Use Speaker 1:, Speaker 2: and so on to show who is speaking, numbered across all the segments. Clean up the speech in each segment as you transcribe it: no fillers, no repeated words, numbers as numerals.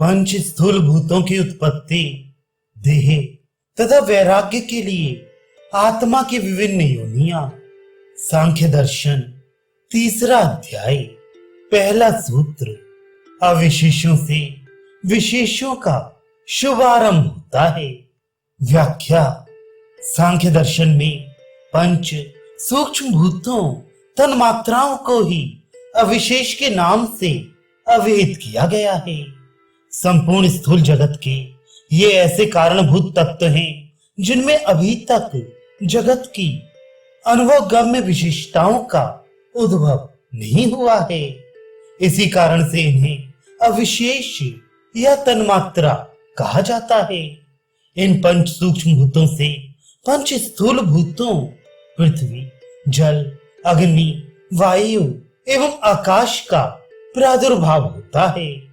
Speaker 1: पंच स्थूल भूतों की उत्पत्ति, देह तथा वैराग्य के लिए आत्मा की विभिन्न योनियां। सांख्य दर्शन तीसरा अध्याय पहला सूत्र। अविशेषों से विशेषों का शुभारंभ होता है। व्याख्या। सांख्य दर्शन में पंच सूक्ष्म भूतों तन्मात्राओं को ही अविशेष के नाम से अभिहित किया गया है। संपूर्ण स्थूल जगत के ये ऐसे कारणभूत तत्व हैं जिनमें अभी तक जगत की अनुभवगम्य विशेषताओं का उद्भव नहीं हुआ है। इसी कारण से इन्हें अविशेष या तन्मात्रा कहा जाता है। इन पंच सूक्ष्म भूतों से पंच स्थूल भूतों पृथ्वी, जल, अग्नि, वायु एवं आकाश का प्रादुर्भाव होता है।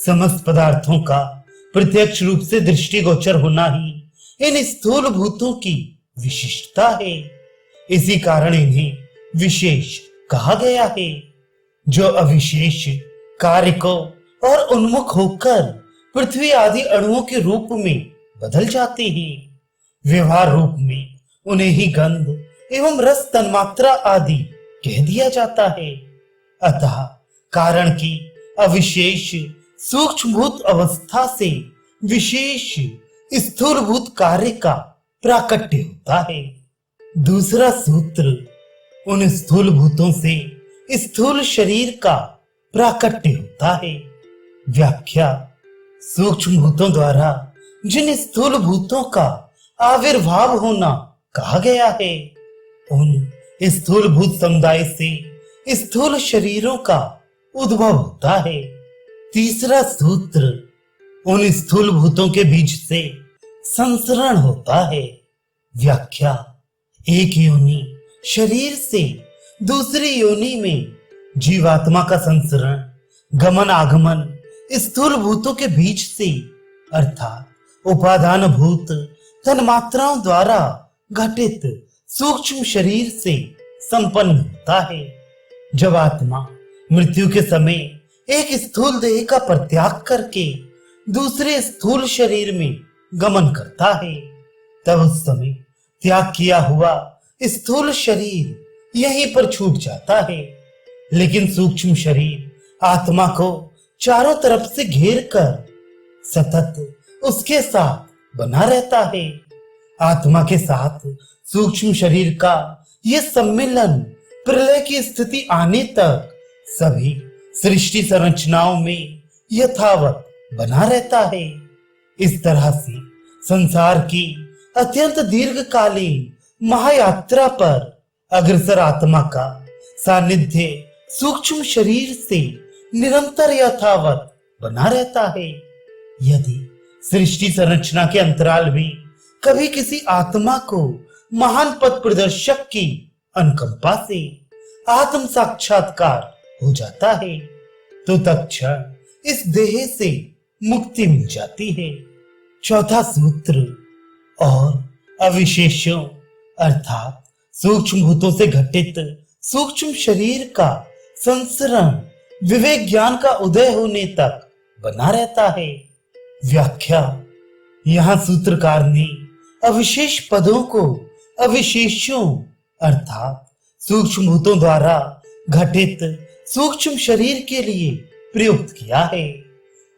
Speaker 1: समस्त पदार्थों का प्रत्यक्ष रूप से दृष्टिगोचर होना ही इन स्थूल भूतों की विशिष्टता है। इसी कारण इन्हें विशेष कहा गया है, जो अविशेष कार्य को और उन्मुख होकर पृथ्वी आदि अणुओं के रूप में बदल जाते हैं। व्यवहार रूप में उन्हें ही गंध एवं रस तन्मात्रा आदि कह दिया जाता है। अतः कारण की अविशेष सूक्ष्मभूत अवस्था से विशेष स्थूलभूत कार्य का प्राकट्य होता है। दूसरा सूत्र। उन स्थूल भूतों से स्थूल शरीर का प्राकट्य होता है। व्याख्या। सूक्ष्म भूतों द्वारा जिन स्थूल भूतों का आविर्भाव होना कहा गया है, उन स्थूल भूत समुदाय से स्थूल शरीरों का उद्भव होता है। तीसरा सूत्र। उन स्थूल भूतों के बीच से संसरण होता है। व्याख्या। एक योनि शरीर से दूसरी योनि में जीवात्मा का संसरण, गमन आगमन स्थूल भूतों के बीच से अर्थात उपादान भूत तन्मात्राओं द्वारा घटित सूक्ष्म शरीर से संपन्न होता है। जब आत्मा मृत्यु के समय एक स्थूल देह का परित्याग करके दूसरे स्थूल शरीर में गमन करता है, तब उस समय त्याग किया हुआ स्थूल शरीर यहीं पर छूट जाता है। लेकिन सूक्ष्म शरीर आत्मा को चारों तरफ से घेर कर सतत उसके साथ बना रहता है। आत्मा के साथ सूक्ष्म शरीर का यह सम्मिलन प्रलय की स्थिति आने तक सभी सृष्टि संरचनाओं में यथावत बना रहता है। इस तरह से संसार की अत्यंत दीर्घकालीन महायात्रा पर अग्रसर आत्मा का सानिध्य सूक्ष्म शरीर से निरंतर यथावत बना रहता है। यदि सृष्टि संरचना के अंतराल में कभी किसी आत्मा को महान पथ प्रदर्शक की अनुकंपा से आत्म साक्षात्कार हो जाता है, तो तत्क्षण इस देह से मुक्ति मिल जाती है। चौथा सूत्र। और अविशेषों अर्थात सूक्ष्म भूतों से घटित सूक्ष्म शरीर का संसरण विवेक ज्ञान का उदय होने तक बना रहता है। व्याख्या। यहाँ सूत्रकार ने अविशेष पदों को अविशेषों अर्थात सूक्ष्म भूतों द्वारा घटित सूक्ष्म शरीर के लिए प्रयुक्त किया है।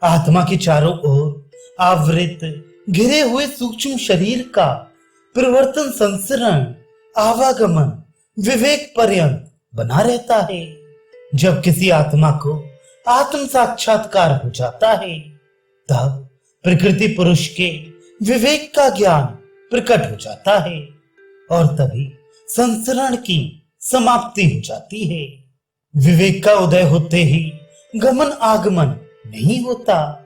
Speaker 1: आत्मा के चारों ओर आवृत घिरे हुए सूक्ष्म शरीर का परिवर्तन संसरण आवागमन विवेक पर्यंत बना रहता है। जब किसी आत्मा को आत्म साक्षात्कार हो जाता है, तब प्रकृति पुरुष के विवेक का ज्ञान प्रकट हो जाता है और तभी संसरण की समाप्ति हो जाती है। विवेक का उदय होते ही गमन आगमन नहीं होता,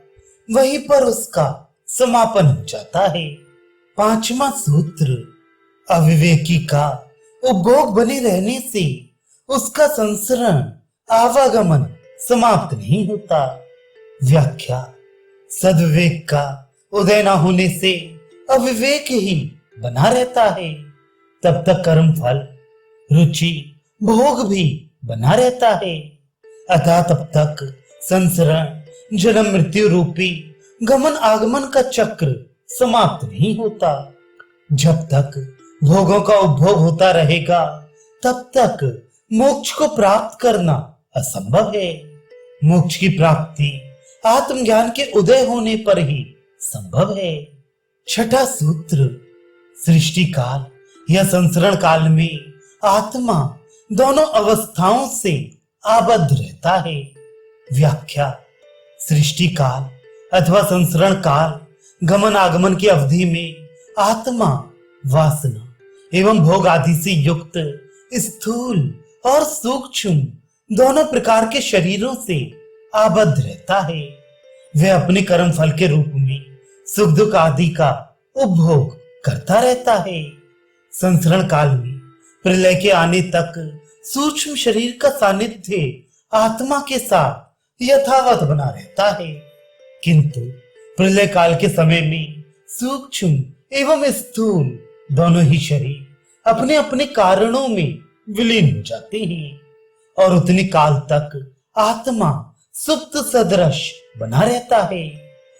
Speaker 1: वहीं पर उसका समापन हो जाता है। पांचवा सूत्र। अविवेकी का उपभोग बने रहने से उसका संसरण आवागमन समाप्त नहीं होता। व्याख्या। सद्विवेक का उदय न होने से अविवेक ही बना रहता है। तब तक कर्म फल, रुचि, भोग भी बना रहता है। अतः तब तक संसरण जन्म मृत्यु रूपी गमन आगमन का चक्र समाप्त नहीं होता। जब तक भोगों का उपभोग होता रहेगा तब तक मोक्ष को प्राप्त करना असंभव है। मोक्ष की प्राप्ति आत्मज्ञान के उदय होने पर ही संभव है। छठा सूत्र, सृष्टि काल या संसरण काल में आत्मा दोनों अवस्थाओं से आबद्ध रहता है। व्याख्या, सृष्टि काल अथवा संसरण काल गमन आगमन की अवधि में आत्मा वासना एवं भोग आदि से युक्त स्थूल और सूक्ष्म दोनों प्रकार के शरीरों से आबद्ध रहता है। वह अपने कर्म फल के रूप में सुख दुख आदि का उपभोग करता रहता है। संसरण काल में प्रलय के आने तक सूक्ष्म शरीर का सानिध्य आत्मा के साथ यथावत बना रहता है, किंतु प्रलय काल के समय में सूक्ष्म एवं स्थूल दोनों ही शरीर अपने अपने कारणों में विलीन हो जाते हैं और उतने काल तक आत्मा सुप्त सदृश बना रहता है।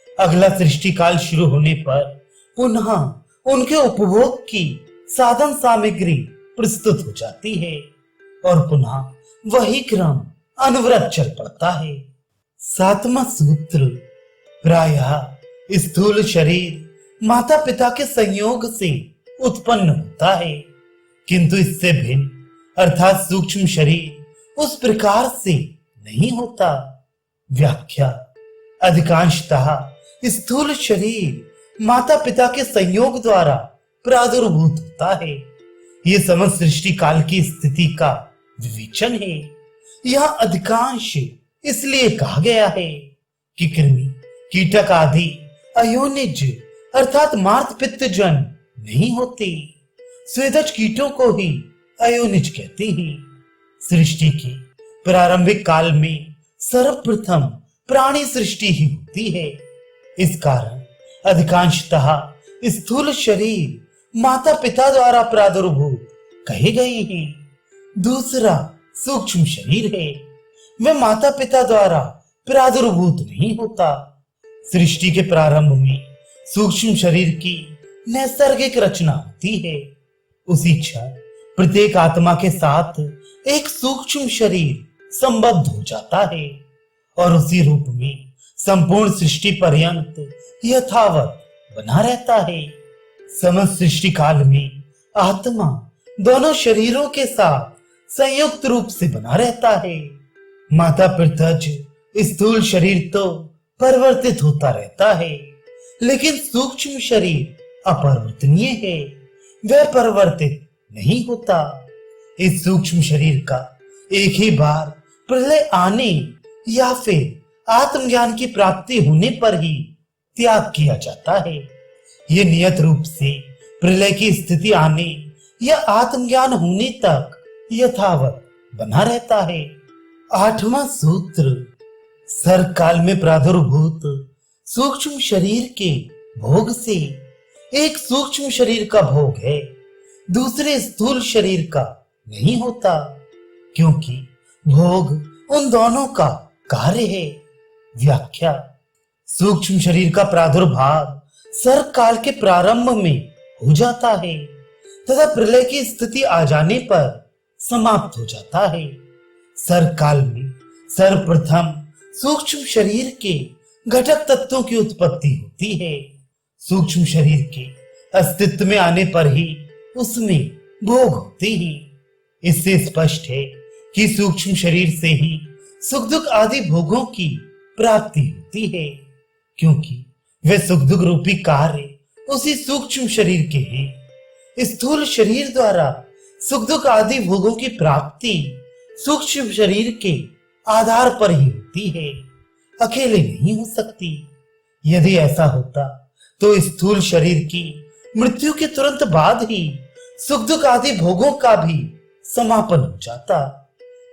Speaker 1: अगला सृष्टि काल शुरू होने पर पुनः उनके उपभोग की साधन सामग्री प्रस्तुत हो जाती है और पुनः वही क्रम अनवरत चल पड़ता है। सातवां सूत्र, प्रायः स्थूल शरीर माता पिता के संयोग से उत्पन्न होता है, किंतु इससे भिन्न अर्थात सूक्ष्म शरीर उस प्रकार से नहीं होता। व्याख्या, अधिकांशतः स्थूल शरीर माता पिता के संयोग द्वारा प्रादुर्भूत होता है। ये समस्त सृष्टि काल की स्थिति का विवेचन है। यह अधिकांश इसलिए कहा गया है कि कृमि कीटक आदि अयोनिज अर्थात मार्त पित्त जन नहीं होते। स्वेदज कीटों को ही अयोनिज कहते हैं। सृष्टि के प्रारंभिक काल में सर्वप्रथम प्राणी सृष्टि ही होती है। इस कारण अधिकांशतः स्थूल शरीर माता पिता द्वारा प्रादुर्भूत कहे गए हैं। दूसरा सूक्ष्म शरीर है, वह माता पिता द्वारा प्रादुर्भूत नहीं होता। सृष्टि के प्रारंभ में सूक्ष्म शरीर की नैसर्गिक रचना होती है। उसी क्षण प्रत्येक आत्मा के साथ एक सूक्ष्म शरीर संबद्ध हो जाता है और उसी रूप में संपूर्ण सृष्टि पर्यंत यथावत बना रहता है। समस्त सृष्टि काल में आत्मा दोनों शरीरों के साथ संयुक्त रूप से बना रहता है। माता पितृज स्थूल शरीर तो परिवर्तित होता रहता है, लेकिन सूक्ष्म शरीर अपरिवर्तनीय है, वह परिवर्तित नहीं होता। इस सूक्ष्म शरीर का एक ही बार प्रलय आने या फिर आत्मज्ञान की प्राप्ति होने पर ही त्याग किया जाता है। ये नियत रूप से प्रलय की स्थिति आने या आत्मज्ञान होने तक यथावत बना रहता है। आठवां सूत्र, सर्ग काल में प्रादुर्भूत सूक्ष्म शरीर के भोग से एक सूक्ष्म शरीर का भोग है, दूसरे स्थूल शरीर का नहीं होता, क्योंकि भोग उन दोनों का कार्य है। व्याख्या, सूक्ष्म शरीर का प्रादुर्भाव सर्ग काल के प्रारंभ में हो जाता है तथा प्रलय की स्थिति आ जाने पर समाप्त हो जाता है। सर्ग काल में सर्वप्रथम सूक्ष्म शरीर के घटक तत्वों की उत्पत्ति होती है। सूक्ष्म शरीर के अस्तित्व में आने पर ही उसमें भोग होते हैं। इससे स्पष्ट है कि सूक्ष्म शरीर से ही सुख दुख आदि भोगों की प्राप्ति होती है, क्योंकि वे सुख दुख रूपी कार्य उसी सूक्ष्म शरीर के हैं। स्थूल शरीर द्वारा सुख दुख आदि भोगों की प्राप्ति सूक्ष्म शरीर के आधार पर ही होती है, अकेले नहीं हो सकती। यदि ऐसा होता तो स्थूल शरीर की मृत्यु के तुरंत बाद ही सुख दुख आदि भोगों का भी समापन हो जाता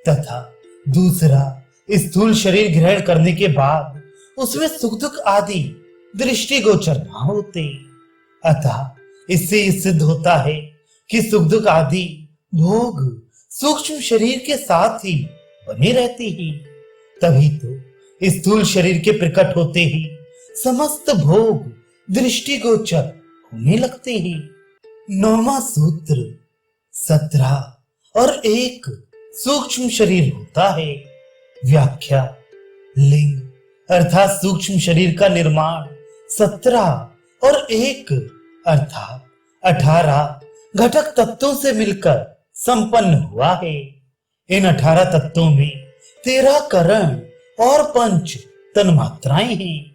Speaker 1: तथा दूसरा स्थूल शरीर ग्रहण करने के बाद उसमें सुख दुख आदि दृष्टिगोचर न होते। अतः इससे यह सिद्ध होता है कि सुख दुख आदि भोग सूक्ष्म शरीर के साथ ही बने रहते ही, तभी तो स्थूल शरीर के प्रकट होते ही समस्त भोग दृष्टिगोचर होने लगते हैं। 9वां सूत्र 17 और 1 सूक्ष्म शरीर होता है। व्याख्या लिंग अर्थात सूक्ष्म शरीर का निर्माण 17 और 1 अर्थात 18 घटक तत्वों से मिलकर संपन्न हुआ है। इन 18 तत्वों में 13 करण और 5 तन्मात्राएं हैं।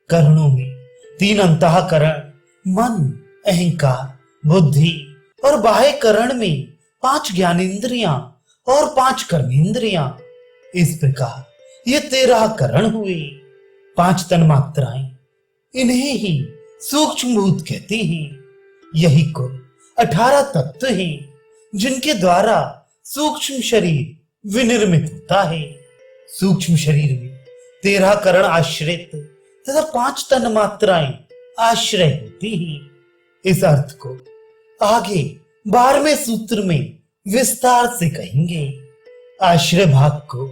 Speaker 1: करणों में 3 अंतःकरण मन, अहंकार, बुद्धि और बाह्य करण में 5 ज्ञानेंद्रियां और 5 कर्मेंद्रियां। इस प्रकार ये 13 करण हुए। 5 तन्मात्राएं, इन्हें ही सूक्ष्म भूत कहते हैं। यही कुल 18 तत्व हैं जिनके द्वारा सूक्ष्म शरीर विनिर्मित होता है। सूक्ष्म शरीर में 13 करण आश्रित तथा 5 तन्मात्राएं आश्रय होती हैं। इस अर्थ को आगे 12वें सूत्र में विस्तार से कहेंगे। आश्रय भाग को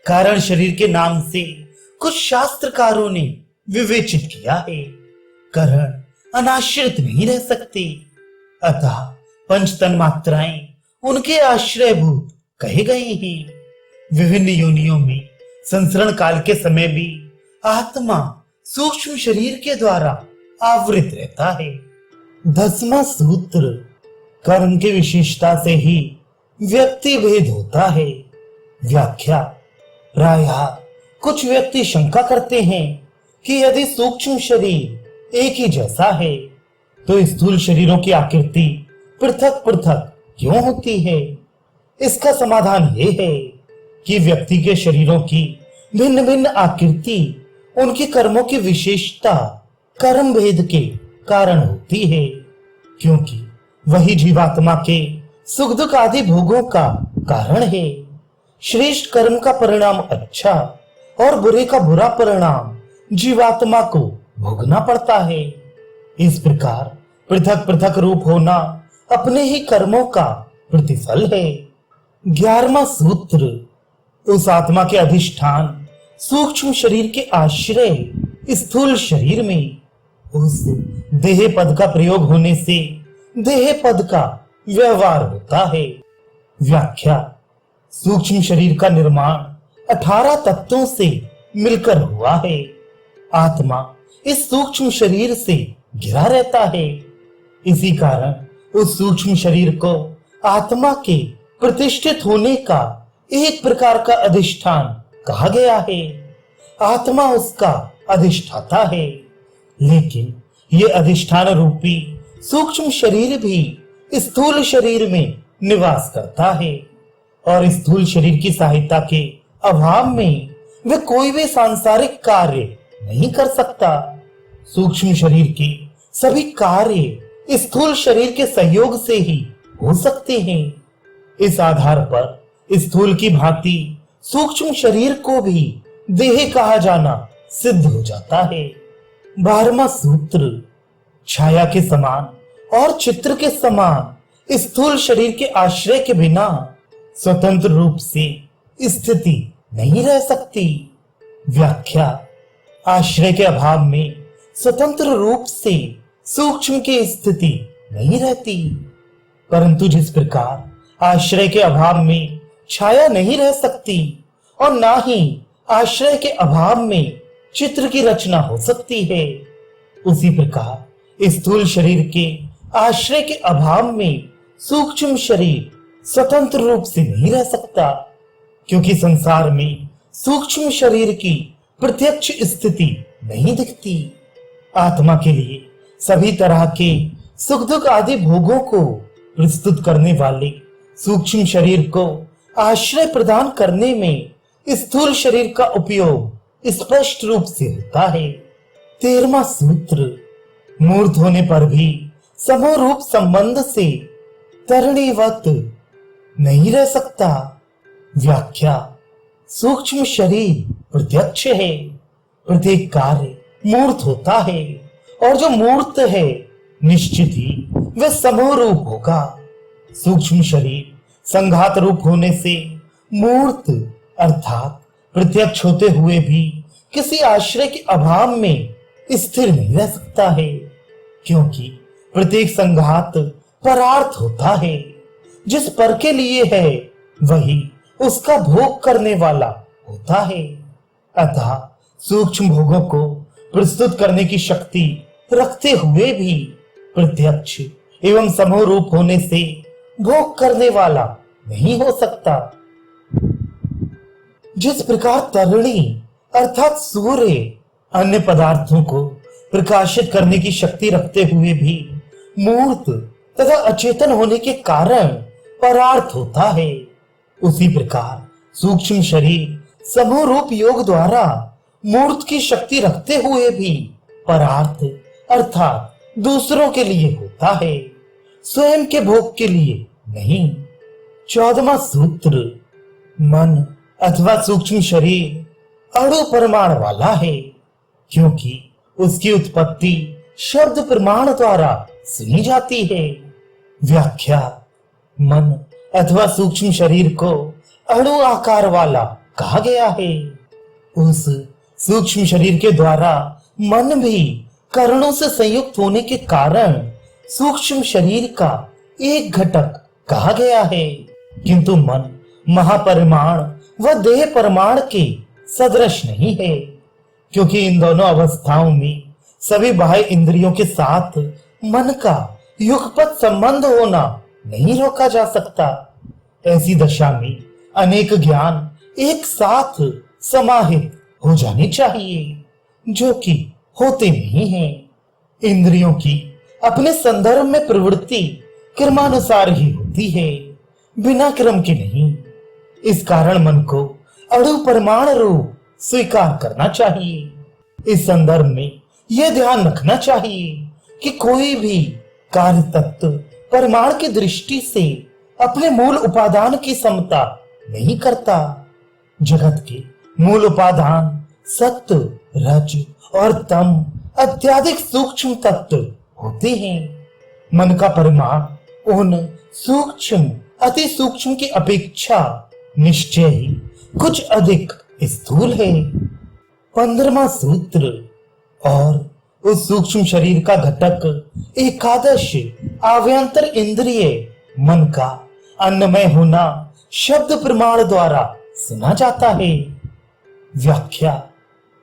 Speaker 1: कारण शरीर के नाम से कुछ शास्त्रकारों ने विवेचित किया है। करण अनाश्रित नहीं रह सकते, अतः 5 तन्मात्राएं उनके आश्रयभूत कहे गए हैं। विभिन्न योनियों में संसरण काल के समय भी आत्मा सूक्ष्म शरीर के द्वारा आवृत रहता है। 10वां सूत्र कर्म की विशेषता से ही व्यक्ति भेद होता है। व्याख्या प्रायः कुछ व्यक्ति शंका करते हैं कि यदि सूक्ष्म शरीर एक ही जैसा है तो स्थूल शरीरों की आकृति पृथक पृथक क्यों होती है। इसका समाधान ये है कि व्यक्ति के शरीरों की भिन्न भिन्न आकृति उनके कर्मों की विशेषता कर्म भेद के कारण होती है, क्योंकि वही जीवात्मा के सुख दुख आदि भोगों का कारण है। श्रेष्ठ कर्म का परिणाम अच्छा और बुरे का बुरा परिणाम जीवात्मा को भोगना पड़ता है। इस प्रकार पृथक पृथक रूप होना अपने ही कर्मों का प्रतिफल है। 11वां सूत्र उस आत्मा के अधिष्ठान सूक्ष्म शरीर के आश्रय स्थूल शरीर में उस देह पद का प्रयोग होने से देह पद का व्यवहार होता है। व्याख्या सूक्ष्म शरीर का निर्माण 18 तत्वों से मिलकर हुआ है। आत्मा इस सूक्ष्म शरीर से घिरा रहता है। इसी कारण उस सूक्ष्म शरीर को आत्मा के प्रतिष्ठित होने का एक प्रकार का अधिष्ठान कहा गया है। आत्मा उसका अधिष्ठाता है, लेकिन ये अधिष्ठान रूपी सूक्ष्म शरीर भी स्थूल शरीर में निवास करता है और स्थूल शरीर की सहायता के अभाव में वह कोई भी सांसारिक कार्य नहीं कर सकता। सूक्ष्म शरीर के सभी कार्य स्थूल शरीर के सहयोग से ही हो सकते हैं। इस आधार पर स्थूल की भांति सूक्ष्म शरीर को भी देह कहा जाना सिद्ध हो जाता है। 12वां सूत्र छाया के समान और चित्र के समान स्थूल शरीर के आश्रय के बिना स्वतंत्र रूप से स्थिति नहीं रह सकती। व्याख्या आश्रय के अभाव में स्वतंत्र रूप से सूक्ष्म की स्थिति नहीं रहती, परंतु जिस प्रकार आश्रय के अभाव में छाया नहीं रह सकती और ना ही आश्रय के अभाव में चित्र की रचना हो सकती है, उसी प्रकार स्थूल शरीर के आश्रय के अभाव में सूक्ष्म शरीर स्वतंत्र रूप से नहीं रह सकता, क्योंकि संसार में सूक्ष्म शरीर की प्रत्यक्ष स्थिति नहीं दिखती। आत्मा के लिए सभी तरह के सुख दुख आदि भोगों को प्रस्तुत करने वाले सूक्ष्म शरीर को आश्रय प्रदान करने में स्थूल शरीर का उपयोग स्पष्ट रूप से होता है। 13वां सूत्र मूर्त होने पर भी समूह रूप संबंध से तरणीवत नहीं रह सकता। व्याख्या सूक्ष्म शरीर प्रत्यक्ष है, प्रत्येक कार्य मूर्त होता है और जो मूर्त है निश्चित ही वह समूह रूप होगा। सूक्ष्म शरीर संघात रूप होने से मूर्त अर्थात प्रत्यक्ष होते हुए भी किसी आश्रय के अभाव में स्थिर नहीं रह सकता है, क्योंकि प्रत्येक संघात परार्थ होता है। जिस पर के लिए है वही उसका भोग करने वाला होता है। अतः सूक्ष्म भोगों को प्रस्तुत करने की शक्ति रखते हुए भी प्रत्यक्ष एवं समूह रूप होने से भोग करने वाला नहीं हो सकता। जिस प्रकार तरुणी अर्थात सूर्य अन्य पदार्थों को प्रकाशित करने की शक्ति रखते हुए भी मूर्त तथा अचेतन होने के कारण परार्थ होता है, उसी प्रकार सूक्ष्म शरीर समूह रूप योग द्वारा मूर्त की शक्ति रखते हुए भी परार्थ अर्थात दूसरों के लिए होता है, स्वयं के भोग के लिए नहीं। 14वां सूत्र, मन अथवा सूक्ष्म शरीर अणु प्रमाण वाला है, क्योंकि उसकी उत्पत्ति शब्द प्रमाण द्वारा सुनी जाती है। व्याख्या, मन अथवा सूक्ष्म शरीर को अणु आकार वाला कहा गया है। उस सूक्ष्म शरीर के द्वारा मन भी करणों से संयुक्त होने के कारण सूक्ष्म शरीर का एक घटक कहा गया है, किंतु मन महापरिमाण व देह परिमाण के सदृश नहीं है, क्योंकि इन दोनों अवस्थाओं में सभी बाह्य इंद्रियों के साथ मन का युगपत संबंध होना नहीं रोका जा सकता। ऐसी दशा में अनेक ज्ञान एक साथ समाहित हो जाने चाहिए, जो कि होते नहीं हैं। इंद्रियों की अपने संदर्भ में प्रवृत्ति क्रमानुसार ही होती है, बिना क्रम के नहीं। इस कारण मन को अणु प्रमाण रूप स्वीकार करना चाहिए। इस संदर्भ में यह ध्यान रखना चाहिए कि कोई भी कार्य तत्व परिमाण की दृष्टि से अपने मूल उपादान की समता नहीं करता। जगत के मूल उपादान सत्व, रज और तम अत्याधिक सूक्ष्म तत्व होते हैं। मन का परिमाण उन सूक्ष्म अति सूक्ष्म की अपेक्षा निश्चय ही कुछ अधिक स्थूल है। 15वां सूत्र, और उस सूक्ष्म शरीर का घटक एकादश आभ्यंतर इंद्रिय मन का अन्नमय होना शब्द प्रमाण द्वारा सुना जाता है। व्याख्या,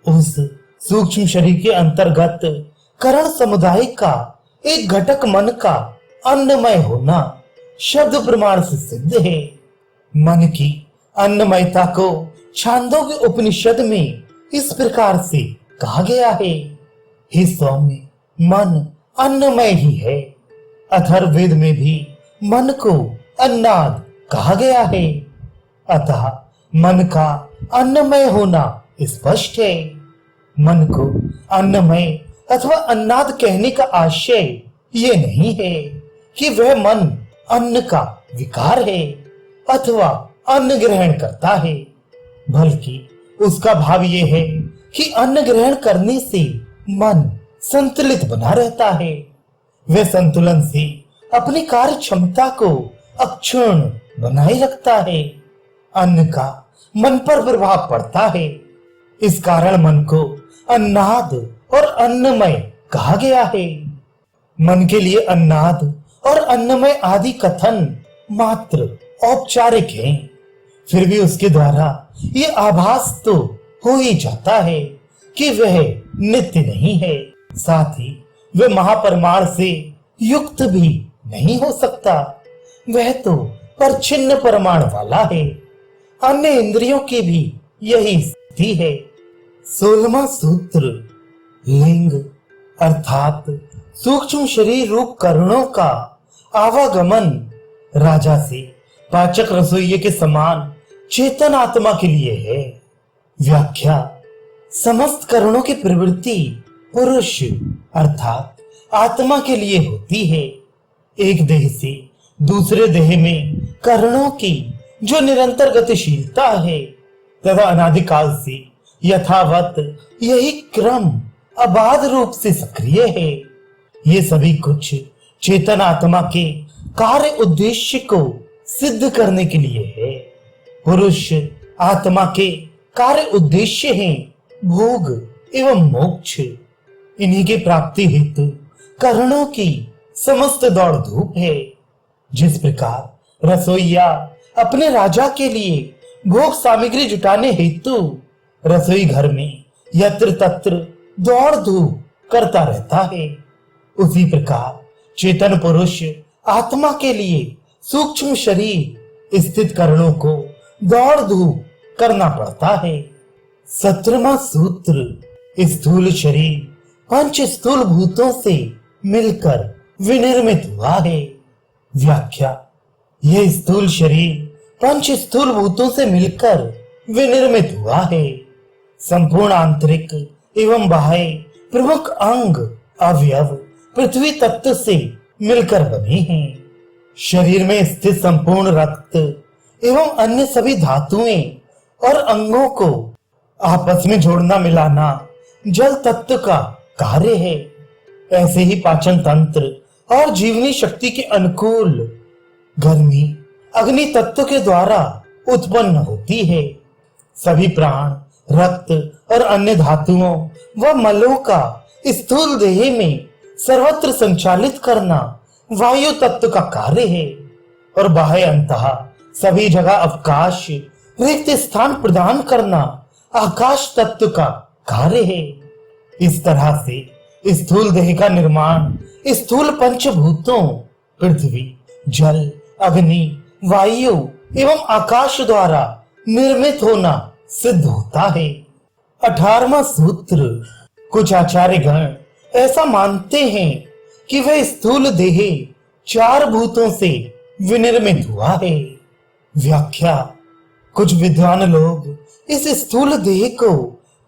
Speaker 1: उस सूक्ष्म शरीर के अंतर्गत करण समुदाय का एक घटक मन का अन्नमय होना शब्द प्रमाण से सिद्ध है। मन की अन्नमयता को छांदोग्य उपनिषद में इस प्रकार से कहा गया है, हे सौम्य, मन अन्नमय ही है। अथर्ववेद में भी मन को अन्नाद कहा गया है, अतः मन का अन्नमय होना स्पष्ट है। मन को अन्नमय अथवा अन्नाद कहने का आशय ये नहीं है कि वह मन अन्न का विकार है अथवा अन्न ग्रहण करता है, बल्कि उसका भाव ये है कि अन्न ग्रहण करने से मन संतुलित बना रहता है। वह संतुलन से अपनी कार्य क्षमता को अक्षुण्ण बनाए रखता है। अन्न का मन पर प्रभाव पड़ता है, इस कारण मन को अन्नाद और अन्नमय कहा गया है। मन के लिए अन्नाद और अन्नमय आदि कथन मात्र औपचारिक हैं, फिर भी उसके द्वारा ये आभास तो हो ही जाता है कि वह नित्य नहीं है, साथ ही वह महापरिमाण से युक्त भी नहीं हो सकता। वह तो परछिन्न परिमाण वाला है। अन्य इंद्रियों की भी यही स्थिति है। 16वां सूत्र, लिंग अर्थात सूक्ष्म शरीर रूप करणों का आवागमन राजा से पाचक रसोइये के समान चेतन आत्मा के लिए है। व्याख्या, समस्त करणों की प्रवृत्ति पुरुष अर्थात आत्मा के लिए होती है। एक देह से दूसरे देह में करणों की जो निरंतर गतिशीलता है तथा अनादिकाल से यथावत यही क्रम अबाध रूप से सक्रिय है। ये सभी कुछ चेतन आत्मा के कार्य उद्देश्य को सिद्ध करने के लिए है। पुरुष आत्मा के कार्य उद्देश्य हैं भोग एवं मोक्ष, इन्हीं की प्राप्ति हेतु करणों की समस्त दौड़ धूप है। जिस प्रकार रसोईया अपने राजा के लिए भोग सामग्री जुटाने हेतु रसोई घर में यत्र तत्र दौड़ धूप करता रहता है, उसी प्रकार चेतन पुरुष आत्मा के लिए सूक्ष्म शरीर स्थित करणों को दौड़ धूप करना पड़ता है। 17वां सूत्र स्थूल शरीर पंच स्थूल भूतों से मिलकर विनिर्मित हुआ है। व्याख्या, यह स्थूल शरीर पंच स्थूल भूतों से मिलकर विनिर्मित हुआ है। संपूर्ण आंतरिक एवं बाह्य प्रमुख अंग अवयव पृथ्वी तत्व से मिलकर बने हैं। शरीर में स्थित संपूर्ण रक्त एवं अन्य सभी धातुएं और अंगों को आपस में जोड़ना मिलाना जल तत्व का कार्य है। ऐसे ही पाचन तंत्र और जीवनी शक्ति के अनुकूल गर्मी अग्नि तत्व के द्वारा उत्पन्न होती है। सभी प्राण रक्त और अन्य धातुओं व मलों का स्थूल देह में सर्वत्र संचालित करना वायु तत्व का कार्य है और बाह्य अंतः सभी जगह अवकाश रिक्त स्थान प्रदान करना आकाश तत्व का कार्य है। इस तरह से स्थूल देह का निर्माण स्थूल पंचभूतों पृथ्वी जल अग्नि वायु एवं आकाश द्वारा निर्मित होना सिद्ध होता है। 18वां सूत्र, कुछ आचार्य गण ऐसा मानते हैं कि वह स्थूल देह 4 भूतों से विनिर्मित हुआ है। व्याख्या, कुछ विद्वान लोग इस स्थूल देह को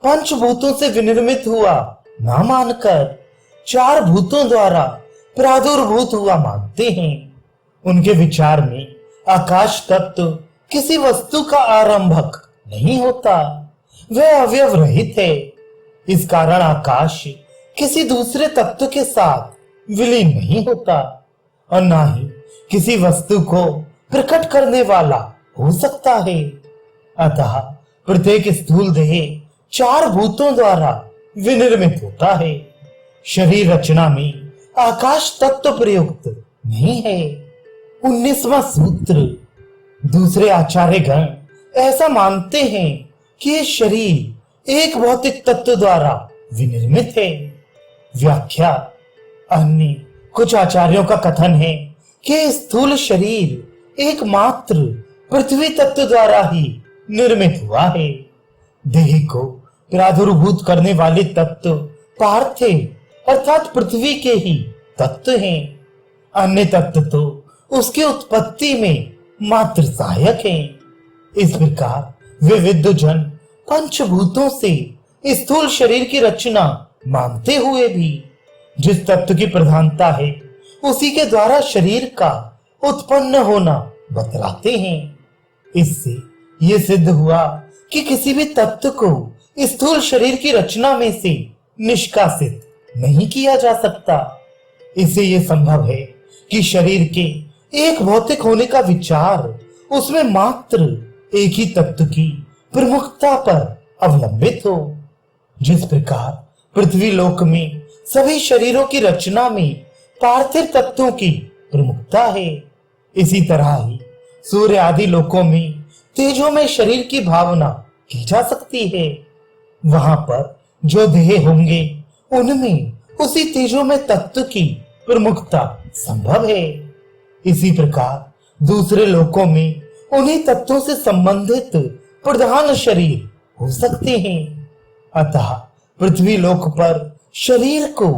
Speaker 1: पंचभूतों से विनिर्मित हुआ ना मानकर 4 भूतों द्वारा प्रादुर्भूत हुआ मानते हैं। उनके विचार में आकाश तत्व किसी वस्तु का आरंभक नहीं होता, वह अवयव रहित है। इस कारण आकाश किसी दूसरे तत्व के साथ विलीन नहीं होता और ना ही किसी वस्तु को प्रकट करने वाला हो सकता है। अतः प्रत्येक स्थूल देह 4 भूतों द्वारा विनिर्मित होता है। शरीर रचना में आकाश तत्व प्रयुक्त नहीं है। 19वां सूत्र, दूसरे आचार्य गण ऐसा मानते हैं कि ये शरीर एक भौतिक तत्व द्वारा विनिर्मित है। व्याख्या, अन्य कुछ आचार्यों का कथन है कि स्थूल शरीर एकमात्र पृथ्वी तत्व द्वारा ही निर्मित हुआ है। देह को प्रादुर्भूत करने वाले तत्व पार्थिव अर्थात पृथ्वी के ही तत्व हैं। अन्य तत्व तो उसकी उत्पत्ति में मात्र सहायक हैं। इस प्रकार वे विद्वजन पंचभूतों से स्थूल शरीर की रचना मानते हुए भी जिस तत्व की प्रधानता है उसी के द्वारा शरीर का उत्पन्न होना बतलाते हैं। इससे यह सिद्ध हुआ कि किसी भी तत्व को स्थूल शरीर की रचना में से निष्कासित नहीं किया जा सकता। इससे यह संभव है कि शरीर के एक भौतिक होने का विचार उसमें मात्र एक ही तत्व की प्रमुखता पर अवलंबित हो। जिस प्रकार पृथ्वी लोक में सभी शरीरों की रचना में पार्थिव तत्वों की प्रमुखता है, इसी तरह ही सूर्य आदि लोकों में तेजों में शरीर की भावना की जा सकती है। वहां पर जो देह होंगे उनमें उसी तेजों में तत्व की प्रमुखता संभव है। इसी प्रकार दूसरे लोकों में उन्हीं तत्वों से संबंधित प्रधान शरीर हो सकते हैं। अतः पृथ्वी लोक पर शरीर को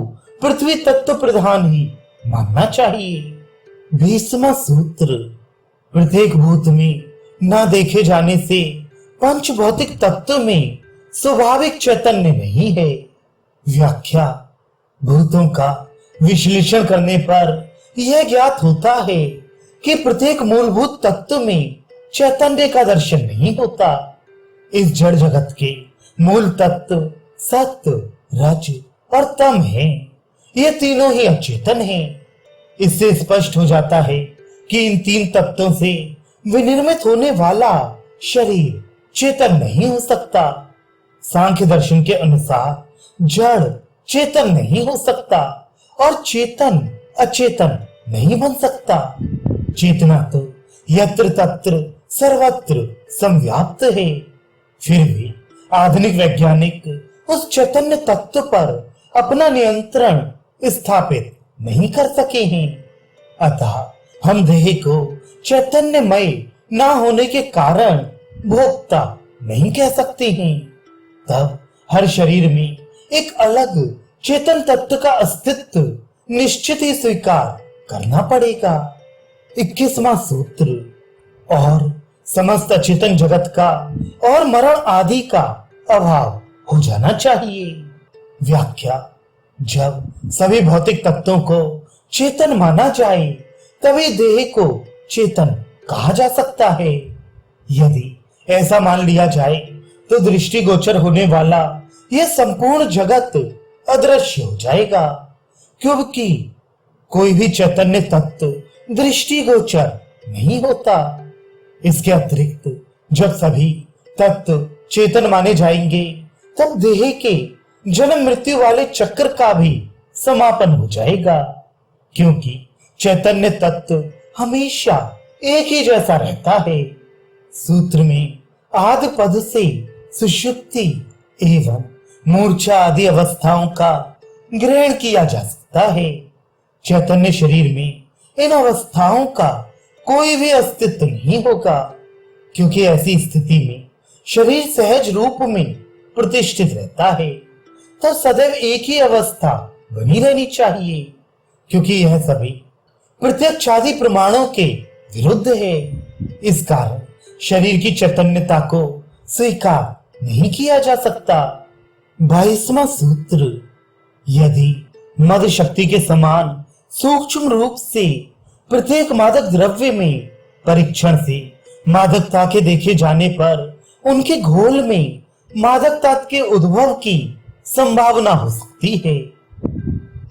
Speaker 1: पृथ्वी तत्व प्रधान ही मानना चाहिए। 20वां सूत्र, प्रत्येक भूत में न देखे जाने से पंच भौतिक तत्व में स्वाभाविक चैतन्य नहीं है। व्याख्या, भूतों का विश्लेषण करने पर यह ज्ञात होता है कि प्रत्येक मूलभूत तत्व में चैतन्य का दर्शन नहीं होता। इस जड़ जगत के मूल तत्व सत्य रज और तम हैं। ये तीनों ही अचेतन हैं। इससे स्पष्ट हो जाता है कि इन 3 तत्वों से विनिर्मित होने वाला शरीर चेतन नहीं हो सकता। सांख्य दर्शन के अनुसार जड़ चेतन नहीं हो सकता और चेतन अचेतन नहीं बन सकता। चेतना तो यत्र तत्र सर्वत्र संव्याप्त है। फिर भी आधुनिक वैज्ञानिक उस चैतन्य तत्व पर अपना नियंत्रण स्थापित नहीं कर सके हैं। अतः हम देह को चैतन्यमय ना होने के कारण भोक्ता नहीं कह सकते हैं। तब हर शरीर में एक अलग चेतन तत्व का अस्तित्व निश्चित ही स्वीकार करना पड़ेगा। 21वां सूत्र, और समस्त चेतन जगत का और मरण आदि का अभाव हो जाना चाहिए। व्याख्या, जब सभी भौतिक तत्वों को चेतन माना जाए तभी देह को चेतन कहा जा सकता है। यदि ऐसा मान लिया जाए तो दृष्टिगोचर होने वाला यह संपूर्ण जगत अदृश्य हो जाएगा, क्योंकि कोई भी चैतन्य तत्व दृष्टिगोचर नहीं होता। इसके अतिरिक्त जब सभी तत्व चेतन माने जाएंगे तब देह के जन्म मृत्यु वाले चक्र का भी समापन हो जाएगा, क्योंकि चैतन्य तत्व हमेशा एक ही जैसा रहता है। सूत्र में आदि पद से सुषुप्ति एवं मूर्छा आदि अवस्थाओं का ग्रहण किया जा सकता है। चैतन्य शरीर में इन अवस्थाओं का कोई भी अस्तित्व नहीं होगा, क्योंकि ऐसी स्थिति में शरीर सहज रूप में प्रतिष्ठित रहता है। तो सदैव एक ही अवस्था बनी रहनी चाहिए, क्योंकि यह सभी प्रत्यक्षादि प्रमाणों के विरुद्ध है। इस कारण शरीर की चैतन्यता को स्वीकार नहीं किया जा सकता। 22वां सूत्र, यदि मद शक्ति के समान सूक्ष्म रूप से प्रत्येक मादक द्रव्य में परीक्षण से मादकता के देखे जाने पर उनके घोल में मादकता के उद्भव की संभावना हो सकती है।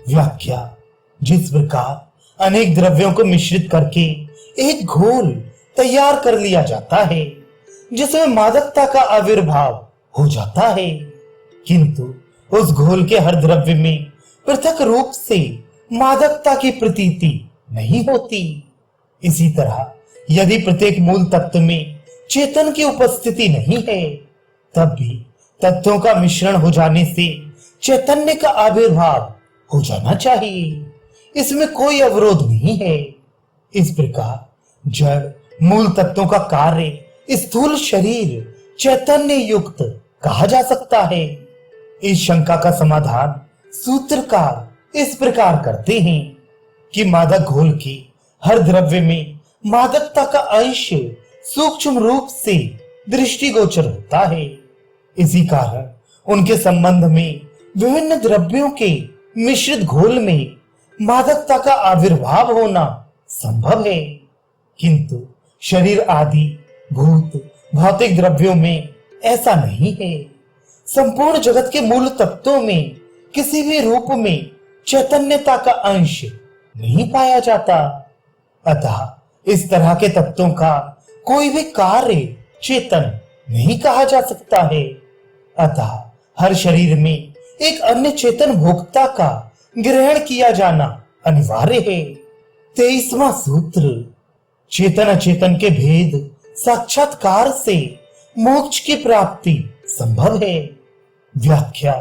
Speaker 1: व्याख्या, जिस प्रकार अनेक द्रव्यों को मिश्रित करके एक घोल तैयार कर लिया जाता है जिसमें मादकता का आविर्भाव हो जाता है, किंतु उस घोल के हर द्रव्य में पृथक रूप से मादकता की प्रतीति नहीं होती। इसी तरह यदि प्रत्येक मूल तत्व में चेतन की उपस्थिति नहीं है तब भी तत्वों का मिश्रण हो जाने से चैतन्य का आविर्भाव हो जाना चाहिए। इसमें कोई अवरोध नहीं है। इस प्रकार जड़ मूल तत्वों का कार्य स्थूल शरीर चैतन्य युक्त कहा जा सकता है। इस शंका का समाधान सूत्रकार इस प्रकार करते हैं कि मादक घोल के हर द्रव्य में मादकता का अंश सूक्ष्म रूप से दृष्टिगोचर होता है। इसी कारण उनके संबंध में विभिन्न द्रव्यों के मिश्रित घोल में मादकता का आविर्भाव होना संभव है, किंतु शरीर आदि भूत भौतिक द्रव्यों में ऐसा नहीं है। संपूर्ण जगत के मूल तत्वों में किसी भी रूप में चैतन्यता का अंश नहीं पाया जाता। अतः इस तरह के तत्वों का कोई भी कार्य चेतन नहीं कहा जा सकता है। अतः हर शरीर में एक अन्य चेतन भोक्ता का ग्रहण किया जाना अनिवार्य है। 23वां सूत्र, चेतन अचेतन के भेद साक्षात्कार से मोक्ष की प्राप्ति संभव है। व्याख्या,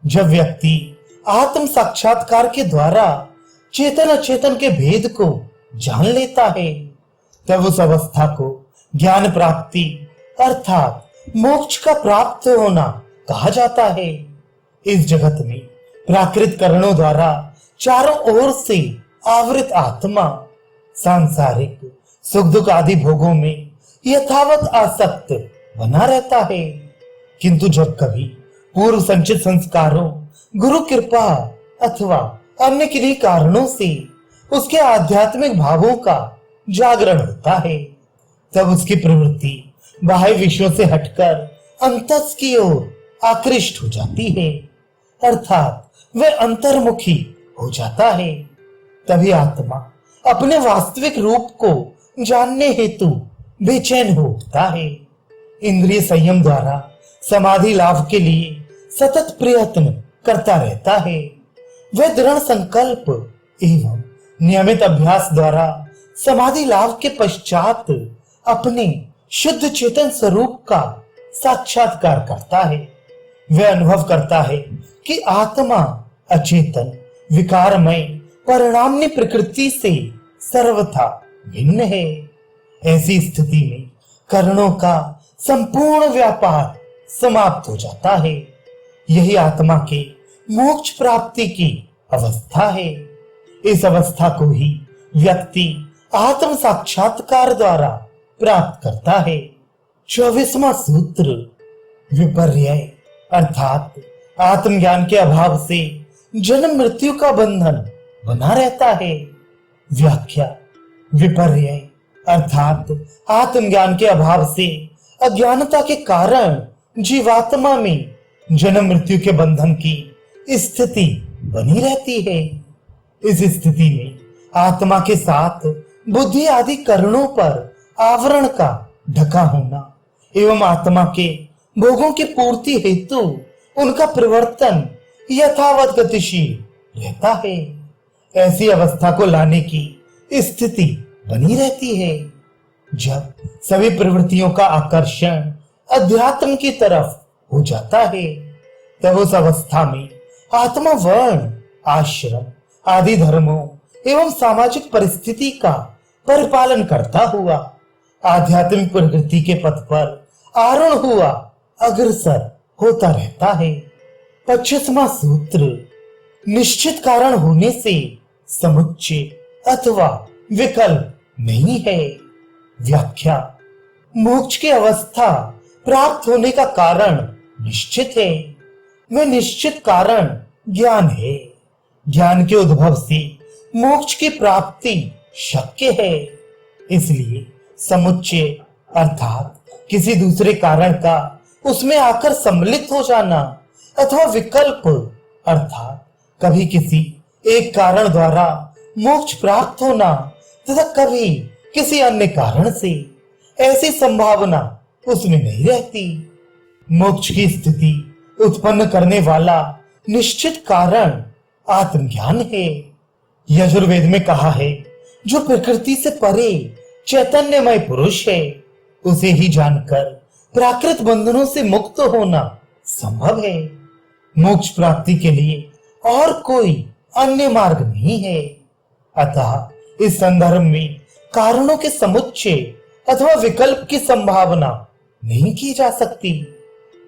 Speaker 1: जब व्यक्ति आत्म साक्षात्कार के द्वारा चेतन अचेतन के भेद को जान लेता है तब उस अवस्था को ज्ञान प्राप्ति अर्थात मोक्ष का प्राप्त होना कहा जाता है। इस जगत में प्राकृत कारणों द्वारा चारों ओर से आवृत आत्मा सांसारिक सुख दुख आदि भोगों में यथावत आसक्त बना रहता है, किंतु जब कभी पूर्व संचित संस्कारों, गुरु कृपा अथवा अन्य किन्हीं कारणों से उसके आध्यात्मिक भावों का जागरण होता है तब उसकी प्रवृत्ति बाह्य विषयों से हटकर अंतस की ओर आकृष्ट हो जाती है, अर्थात वह अंतर्मुखी हो जाता है। तभी आत्मा अपने वास्तविक रूप को जानने हेतु बेचैन हो उठता है। इंद्रिय संयम द्वारा समाधि लाभ के लिए सतत प्रयत्न करता रहता है। वह दृढ़ संकल्प एवं नियमित अभ्यास द्वारा समाधि लाभ के पश्चात अपने शुद्ध चेतन स्वरूप का साक्षात्कार करता है। वह अनुभव करता है कि आत्मा अचेतन विकारमय परिणामनी प्रकृति से सर्वथा भिन्न है। ऐसी स्थिति में करणों का संपूर्ण व्यापार समाप्त हो जाता है। यही आत्मा के मोक्ष प्राप्ति की अवस्था है। इस अवस्था को ही व्यक्ति आत्म साक्षात्कार द्वारा प्राप्त करता है। 24वां सूत्र विपर्य अर्थात आत्मज्ञान के अभाव से जन्म मृत्यु का बंधन बना रहता है। व्याख्या विपर्य अर्थात आत्मज्ञान के अभाव से अज्ञानता के कारण जीवात्मा में जन्म मृत्यु के बंधन की स्थिति बनी रहती है। इस स्थिति में आत्मा के साथ बुद्धि आदि करणों पर आवरण का ढका होना एवं आत्मा के भोगों की पूर्ति हेतु उनका परिवर्तन यथावत गतिशील रहता है। ऐसी अवस्था को लाने की स्थिति बनी रहती है। जब सभी प्रवृत्तियों का आकर्षण अध्यात्म की तरफ हो जाता है, तब उस अवस्था में आत्मा वर्ण आश्रम आदि धर्मों एवं सामाजिक परिस्थिति का परिपालन करता हुआ आध्यात्मिक प्रगति के पथ पर आरूढ़ हुआ अग्रसर होता रहता है। 25वां सूत्र निश्चित कारण होने से समुच्चय अथवा विकल्प नहीं है। व्याख्या मोक्ष की अवस्था प्राप्त होने का कारण निश्चित है। वह निश्चित कारण ज्ञान है। ज्ञान के उद्भव से मोक्ष की प्राप्ति शक्य है। इसलिए समुच्चय अर्थात किसी दूसरे कारण का उसमें आकर सम्मिलित हो जाना अथवा विकल्प अर्थात कभी किसी एक कारण द्वारा मोक्ष प्राप्त होना तथा कभी किसी अन्य कारण से, ऐसी संभावना उसमें नहीं रहती। मोक्ष की स्थिति उत्पन्न करने वाला निश्चित कारण आत्मज्ञान है। यजुर्वेद में कहा है, जो प्रकृति से परे चैतन्यमय पुरुष है, उसे ही जानकर प्राकृत बंधनों से मुक्त होना संभव है। मोक्ष प्राप्ति के लिए और कोई अन्य मार्ग नहीं है। अतः इस संदर्भ में कारणों के समुच्चय अथवा विकल्प की संभावना नहीं की जा सकती।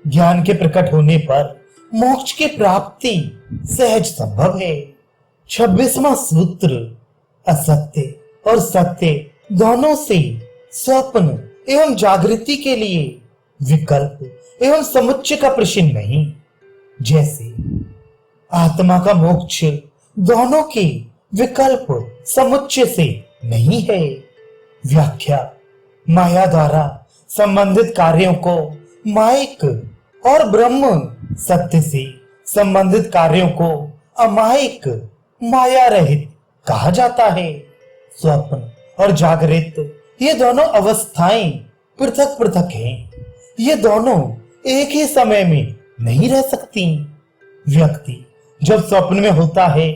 Speaker 1: ज्ञान के प्रकट होने पर मोक्ष की प्राप्ति सहज संभव है। 26वां सूत्र असत्य और सत्य दोनों से स्वप्न एवं जागृति के लिए विकल्प एवं समुच्चय का प्रश्न नहीं। जैसे आत्मा का मोक्ष दोनों के विकल्प समुच्चय से नहीं है। व्याख्या माया द्वारा संबंधित कार्यों को मायिक और ब्रह्म सत्य से संबंधित कार्यों को अमायिक माया रहित कहा जाता है। स्वप्न और जागृत ये दोनों अवस्थाएं पृथक पृथक हैं। ये दोनों एक ही समय में नहीं रह सकती। व्यक्ति जब स्वप्न में होता है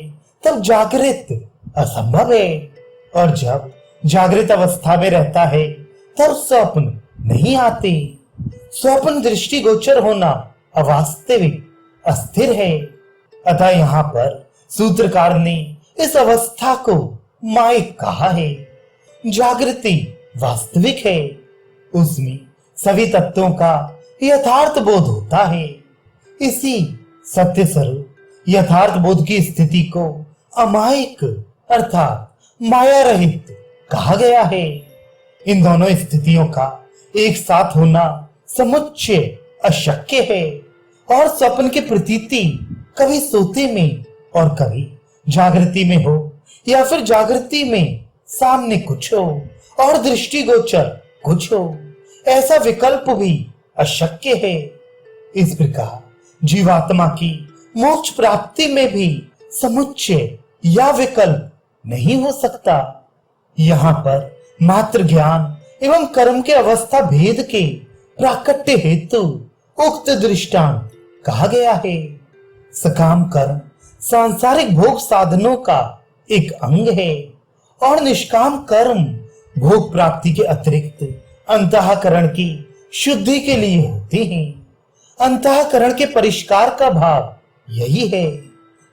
Speaker 1: तब जागृत असंभव है, और जब जागृत अवस्था में रहता है तब स्वप्न नहीं आते। स्वप्न दृष्टिगोचर होना अवास्तविक अस्थिर है। अतः यहाँ पर सूत्रकार ने इस अवस्था को मायिक कहा है। जागृति वास्तविक है, उसमें सभी तत्वों का यथार्थ बोध होता है। इसी सत्य स्वरूप यथार्थ बोध की स्थिति को अमायिक अर्थात माया रहित कहा गया है। इन दोनों स्थितियों का एक साथ होना समुच्चय अशक्य है, और स्वप्न की प्रतीति कभी सोते में और कभी जागृति में हो, या फिर जागृति में सामने कुछ हो और दृष्टिगोचर कुछ हो, ऐसा विकल्प भी अशक्य है। इस प्रकार जीवात्मा की मोक्ष प्राप्ति में भी समुच्चय या विकल्प नहीं हो सकता। यहाँ पर मात्र ज्ञान एवं कर्म के अवस्था भेद के प्राकट्य हेतु उक्त दृष्टांत कहा गया है। सकाम कर्म सांसारिक भोग साधनों का एक अंग है और निष्काम कर्म भोग प्राप्ति के अतिरिक्त अंतःकरण की शुद्धि के लिए होते हैं। अंतःकरण के परिष्कार का भाव यही है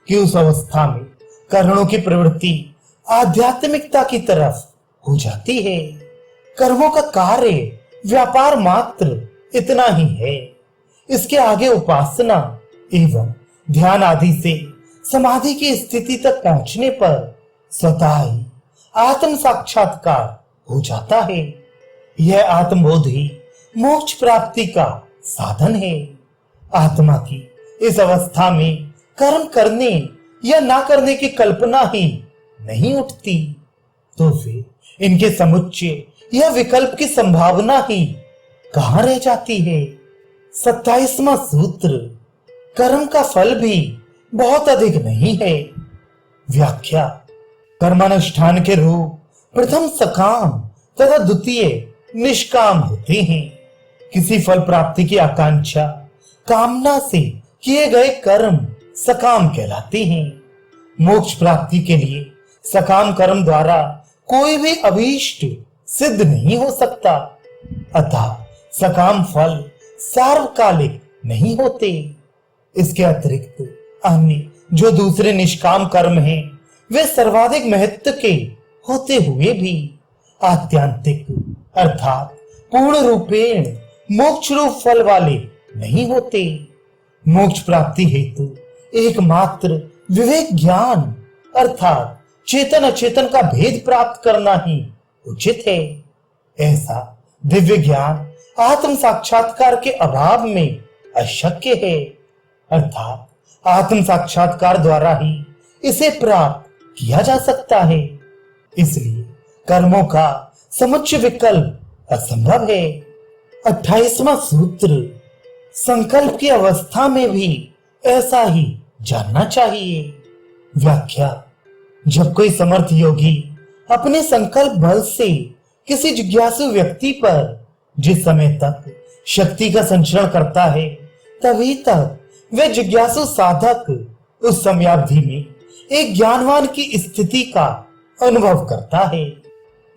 Speaker 1: कि उस अवस्था में कर्णों की प्रवृत्ति आध्यात्मिकता की तरफ हो जाती है। कर्मों का कार्य व्यापार मात्र इतना ही है। इसके आगे उपासना एवं ध्यान आदि से समाधि की स्थिति तक पहुंचने पर स्वतः ही आत्म साक्षात्कार हो जाता है। यह आत्मबोध ही मोक्ष प्राप्ति का साधन है। आत्मा की इस अवस्था में कर्म करने या ना करने की कल्पना ही नहीं उठती, तो फिर इनके समुच्चय या विकल्प की संभावना ही कहां रह जाती है। 27वां सूत्र कर्म का फल भी बहुत अधिक नहीं है। व्याख्या कर्मानुष्ठान के रूप प्रथम सकाम तथा द्वितीय निष्काम होते हैं। किसी फल प्राप्ति की आकांक्षा कामना से किए गए कर्म सकाम कहलाते हैं। मोक्ष प्राप्ति के लिए सकाम कर्म द्वारा कोई भी अभीष्ट सिद्ध नहीं हो सकता, अतः सकाम फल सार्वकालिक नहीं होते। इसके अतिरिक्त अन्य जो दूसरे निष्काम कर्म हैं, वे सर्वाधिक महत्व के होते हुए भी आत्यांतिक अर्थात पूर्ण रूपेण मोक्ष रूप फल वाले नहीं होते। मोक्ष प्राप्ति हेतु एकमात्र विवेक ज्ञान अर्थात चेतन अचेतन का भेद प्राप्त करना ही उचित है। ऐसा दिव्य ज्ञान आत्म साक्षात्कार के अभाव में अशक्य है, अर्थात आत्म साक्षात्कार द्वारा ही इसे प्राप्त किया जा सकता है। इसलिए कर्मों का समुच्चय विकल्प असंभव है। 28वां सूत्र संकल्प की अवस्था में भी ऐसा ही जानना चाहिए। व्याख्या जब कोई समर्थ योगी अपने संकल्प बल से किसी जिज्ञासु व्यक्ति पर जिस समय तक शक्ति का संचरण करता है, तभी तक वह जिज्ञासु साधक उस समयावधि में एक ज्ञानवान की स्थिति का अनुभव करता है।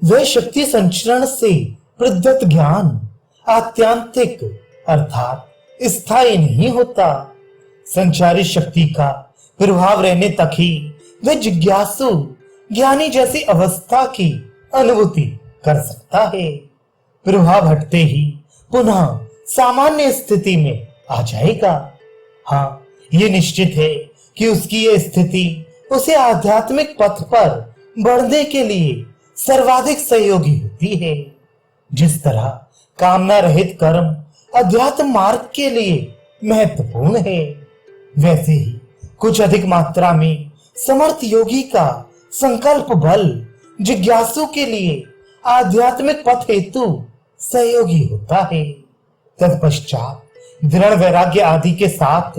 Speaker 1: वह शक्ति संचरण से प्रदत्त ज्ञान आत्यांतिक अर्थात स्थायी नहीं होता। संचारित शक्ति का प्रभाव रहने तक ही वह जिज्ञासु ज्ञानी जैसी अवस्था की अनुभूति कर सकता है। प्रभाव हटते ही पुनः सामान्य स्थिति में आ जाएगा। हाँ, ये निश्चित है कि उसकी यह स्थिति उसे आध्यात्मिक पथ पर बढ़ने के लिए सर्वाधिक सहयोगी होती है। जिस तरह कामना रहित कर्म अध्यात्म मार्ग के लिए महत्वपूर्ण है, वैसे ही कुछ अधिक मात्रा में समर्थ योगी का संकल्प बल जिज्ञासु के लिए आध्यात्मिक पथ हेतु सहयोगी होता है। तत्पश्चात दृढ़ वैराग्य आदि के साथ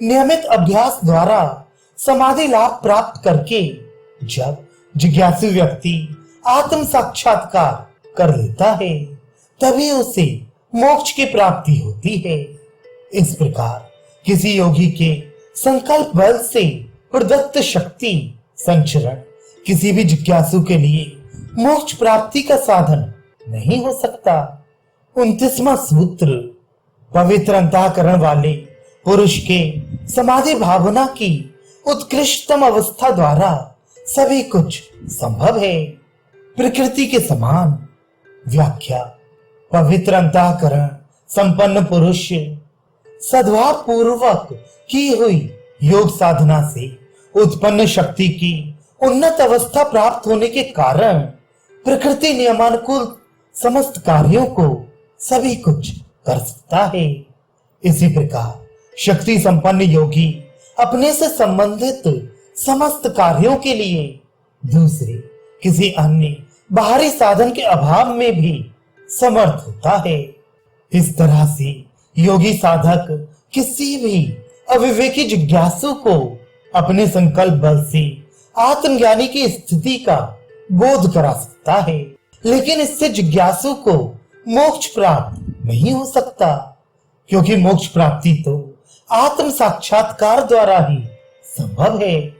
Speaker 1: नियमित अभ्यास द्वारा समाधि लाभ प्राप्त करके जब जिज्ञासु व्यक्ति आत्म साक्षात्कार कर लेता है, तभी उसे मोक्ष की प्राप्ति होती है। इस प्रकार किसी योगी के संकल्प बल से प्रदत्त शक्ति संचरण किसी भी जिज्ञासु के लिए मोक्ष प्राप्ति का साधन नहीं हो सकता। 29वां सूत्र पवित्र अंतःकरण वाले पुरुष के समाधि भावना की उत्कृष्टतम अवस्था द्वारा सभी कुछ संभव है, प्रकृति के समान। व्याख्या पवित्र अंतःकरण संपन्न पुरुष सद्भाव पूर्वक की हुई योग साधना से उत्पन्न शक्ति की उन्नत अवस्था प्राप्त होने के कारण प्रकृति नियमानुकूल समस्त कार्यों को सभी कुछ कर सकता है। इसी प्रकार शक्ति संपन्न योगी अपने से संबंधित समस्त कार्यों के लिए दूसरे किसी अन्य बाहरी साधन के अभाव में भी समर्थ होता है। इस तरह से योगी साधक किसी भी अविवेकी जिज्ञासु को अपने संकल्प बल से आत्मज्ञानी की स्थिति का बोध करा सकता है, लेकिन इससे जिज्ञासु को मोक्ष प्राप्त नहीं हो सकता, क्योंकि मोक्ष प्राप्ति तो आत्म साक्षात्कार द्वारा ही संभव है।